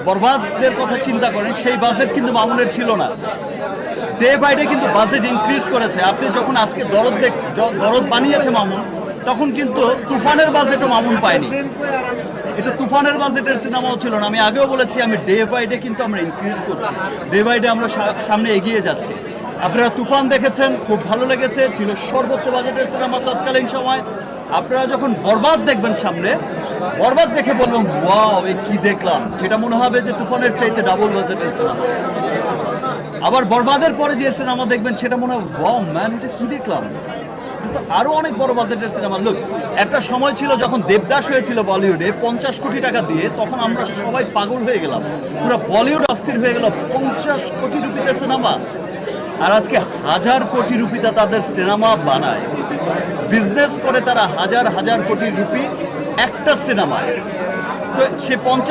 বরবাদের কথা চিন্তা করেন, সেই বাজেট কিন্তু মামুনের ছিল না। ডে বাই ডে কিন্তু বাজেট ইনক্রিজ করেছে। আপনি যখন আজকে দরদ বানিয়েছে মামুন, তখন কিন্তু তুফানের বাজেটও মামুন পায়নি। এটা তুফানের বাজেটের সিনেমাও ছিল না। আমি আগেও বলেছি, আমি ডে বাই ডে কিন্তু আমরা ইনক্রিজ করছি, ডে বাই ডে আমরা সামনে এগিয়ে যাচ্ছি। আপনারা তুফান দেখেছেন, খুব ভালো লেগেছে, ছিল সর্বোচ্চ বাজেটের সিনেমা তৎকালীন সময়। আপনারা যখন বরবাদ দেখবেন সামনে, বরবাদ দেখে বলবেন ওয়াও এ কি দেখলাম, সেটা মনে হবে যে তুফানের চাইতে ডাবল বাজেটের সিনেমা। আবার বরবাদের পরে যে সিনেমা দেখবেন সেটা মনে হয় ওয়াও ম্যান, এটা কি দেখলাম, তো আরো অনেক বড় বাজেটের সিনেমা। লোক, একটা সময় ছিল যখন দেবদাস হয়েছিল বলিউডে 50 কোটি টাকা দিয়ে, তখন আমরা সবাই পাগল হয়ে গেলাম, পুরো বলিউড অস্থির হয়ে গেল। 50 কোটি রুপিতে সিনেমা, আর আজকে 1000 কোটি রুপিতে তাদের সিনেমা বানায়, বিজনেস করে তারা হাজার হাজার কোটি রুপি একটা সিনেমায়। তো সে 50